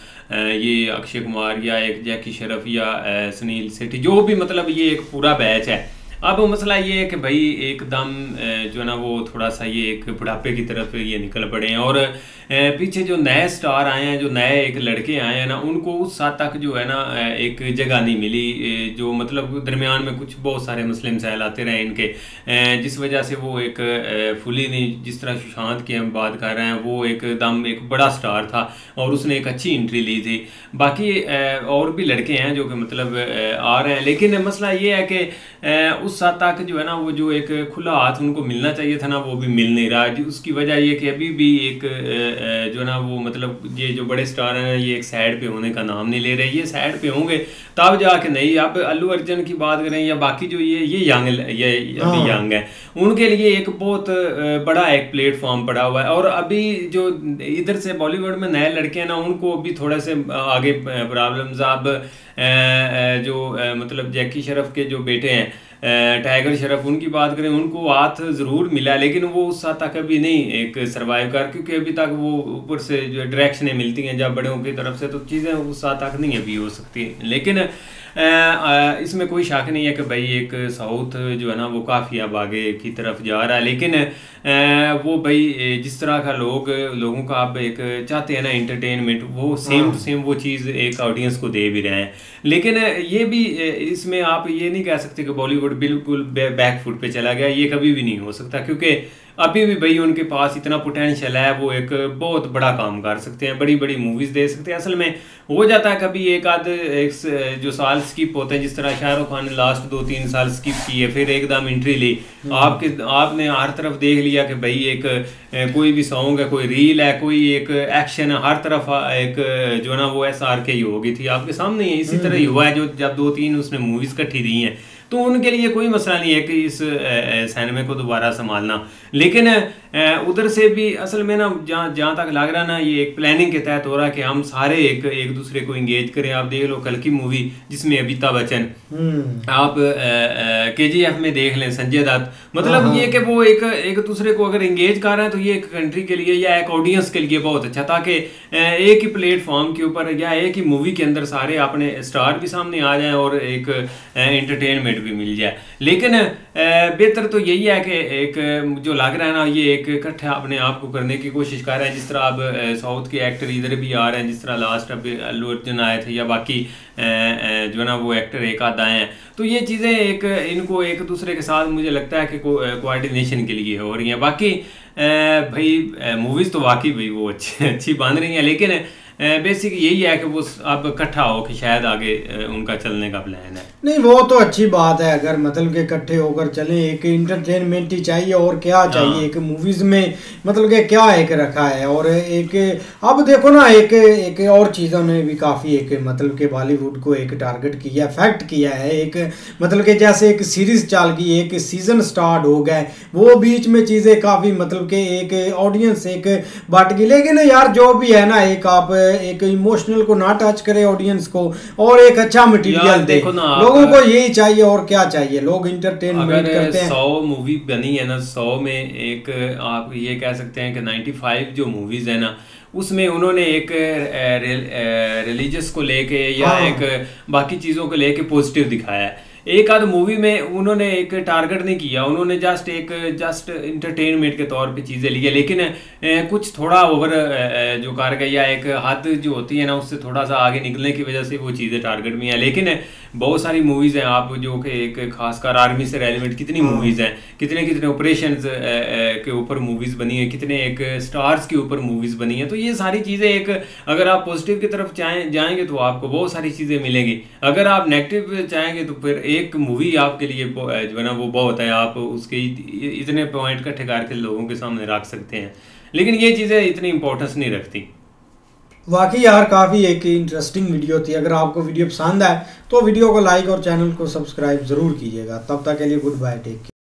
Speaker 13: ये अक्षय कुमार या एक जैकी श्रॉफ या सुनील शेट्टी, जो भी मतलब ये एक पूरा बैच है। अब मसला ये है कि भाई एकदम जो है ना वो थोड़ा सा ये एक बुढ़ापे की तरफ ये निकल पड़े हैं और पीछे जो नए स्टार आए हैं, जो नए एक लड़के आए हैं ना, उनको उस हद तक जो है ना एक जगह नहीं मिली। जो मतलब दरमियान में कुछ बहुत सारे मसले मसाइल आते रहे इनके, जिस वजह से वो एक फुली नहीं, जिस तरह सुशांत की हम बात कर रहे हैं, वो एकदम एक बड़ा स्टार था और उसने एक अच्छी एंट्री ली थी। बाकी और भी लड़के हैं जो कि मतलब आ रहे हैं, लेकिन मसला ये है कि उस हद तक जो है ना वो जो एक खुला हाथ उनको मिलना चाहिए था ना वो भी मिल नहीं रहा। उसकी वजह ये कि अभी भी एक जो है ना वो मतलब ये जो बड़े स्टार हैं ये एक साइड पे होने का नाम नहीं ले रहे। ये साइड पे होंगे तब जाके नहीं। अब अल्लू अर्जुन की बात करें या बाकी जो ये यंग अभी यंग है, उनके लिए एक बहुत बड़ा एक प्लेटफॉर्म पड़ा हुआ है। और अभी जो इधर से बॉलीवुड में नए लड़के हैं ना, उनको अभी थोड़े से आगे प्रॉब्लम्स। अब जो मतलब जैकी श्रॉफ के जो बेटे हैं टाइगर श्रॉफ, उनकी बात करें, उनको हाथ ज़रूर मिला लेकिन वो उस हद तक अभी नहीं एक सर्वाइव कर, क्योंकि अभी तक वो ऊपर से जो डायरेक्शनें मिलती हैं जब बड़ों की तरफ से, तो चीज़ें उस हद तक नहीं अभी हो सकती। लेकिन इसमें कोई शक नहीं है कि भाई एक साउथ जो है ना वो काफ़ी अब आगे की तरफ जा रहा है। लेकिन वो भाई जिस तरह का लोगों का अब एक चाहते हैं ना एंटरटेनमेंट, वो सेम टू सेम वो चीज़ एक ऑडियंस को दे भी रहे हैं। लेकिन ये भी इसमें आप ये नहीं कह सकते कि बॉलीवुड बिल्कुल बैक फुट पे चला गया, ये कभी भी नहीं हो सकता, क्योंकि अभी भी भाई उनके पास इतना पोटेंशियल है, वो एक बहुत बड़ा काम कर सकते हैं, बड़ी बड़ी मूवीज़ दे सकते हैं। असल में हो जाता है कभी एक आध जो साल स्किप होते हैं, जिस तरह शाहरुख खान ने लास्ट 2-3 साल स्किप किए, फिर एकदम एंट्री ली। आपने हर तरफ देख लिया कि भाई एक कोई भी सॉन्ग है, कोई रील है, कोई एक एक्शन है, हर तरफ एक जो ना वो SRK ही हो गई थी, आपके सामने ही इसी तरह ही हुआ है। जो जब 2-3 उसने मूवीज़ इकट्ठी दी हैं, तो उनके लिए कोई मसला नहीं है कि इस सिनेमा को दोबारा संभालना। लेकिन उधर से भी असल में ना जहाँ तक लग रहा ना ये एक प्लानिंग के तहत हो रहा है कि हम सारे एक दूसरे को इंगेज करें। आप देख लो कल की मूवी जिसमें अमिताभ बच्चन, आप KGF में देख लें संजय दत्त, मतलब ये कि वो एक दूसरे को अगर इंगेज कर रहे हैं तो ये एक कंट्री के लिए या एक ऑडियंस के लिए बहुत अच्छा, ताकि एक ही प्लेटफॉर्म के ऊपर या एक ही मूवी के अंदर सारे अपने स्टार भी सामने आ जाएं और एक एंटरटेनमेंट भी मिल जाए। लेकिन बेहतर तो यही है कि एक जो लग रहा है ना ये एक इकट्ठा अपने आप को करने की कोशिश कर रहे हैं। जिस तरह अब साउथ के एक्टर इधर भी आ रहे हैं, जिस तरह लास्ट अब अल्लू अर्जुन आए थे या बाकी जो ना वो एक्टर एक आध आए हैं, तो ये चीज़ें एक इनको एक दूसरे के साथ मुझे लगता है कि कोऑर्डिनेशन के लिए हो रही हैं। बाकी भाई मूवीज़ तो वाकई भाई वो अच्छी बन रही हैं, लेकिन बेसिक यही है कि वो अब इकट्ठा हो कि शायद आगे उनका चलने का प्लान है।
Speaker 1: नहीं वो तो अच्छी बात है, अगर मतलब के इकट्ठे होकर चलें, एक इंटरटेनमेंट ही चाहिए और क्या चाहिए। एक मूवीज में मतलब के क्या एक रखा है, और एक अब देखो ना एक और चीज़ों ने भी काफ़ी एक मतलब के बॉलीवुड को एक टारगेट किया, फैक्ट किया है। एक मतलब के जैसे एक सीरीज चल गई, एक सीजन स्टार्ट हो गए, वो बीच में चीज़ें काफ़ी मतलब के एक ऑडियंस एक बट गई। लेकिन यार जो भी है ना, एक आप एक इमोशनल को ना टच करे ऑडियंस को, और एक अच्छा मटेरियल दे, लोगों को यही चाहिए और क्या चाहिए। लोग इंटरटेनमेंट करते हैं।
Speaker 13: 100 मूवी बनी है ना, 100 में एक आप ये कह सकते हैं कि 95 जो मूवीज है ना उसमें उन्होंने एक रिलीजियस को लेके या एक बाकी चीज़ों को लेके पॉजिटिव दिखाया है। एक आध मूवी में उन्होंने एक टारगेट नहीं किया, उन्होंने जस्ट इंटरटेनमेंट के तौर पे चीज़ें ली है। लेकिन कुछ थोड़ा ओवर जो कर गया या एक हद जो होती है ना उससे थोड़ा सा आगे निकलने की वजह से वो चीज़ें टारगेट में है। लेकिन बहुत सारी मूवीज़ हैं आप जो कि एक खासकर आर्मी से रेलिवेंट कितनी मूवीज़ हैं, कितने ऑपरेशन के ऊपर मूवीज़ बनी है, कितने एक स्टार्स के ऊपर मूवीज़ बनी है। तो ये सारी चीज़ें एक अगर आप पॉजिटिव की तरफ जाएंगे तो आपको बहुत सारी चीज़ें मिलेंगी। अगर आप नेगेटिव चाहेंगे तो फिर एक मूवी आपके लिए जो है ना वो बहुत है, आप उसके इतने पॉइंट इकट्ठे करके लोगों के सामने रख सकते हैं, लेकिन ये चीज़ें इतनी इंपॉर्टेंस नहीं रखती।
Speaker 1: वाकई यार काफ़ी एक इंटरेस्टिंग वीडियो थी। अगर आपको वीडियो पसंद आए तो वीडियो को लाइक और चैनल को सब्सक्राइब ज़रूर कीजिएगा। तब तक के लिए गुड बाय, टेक केयर।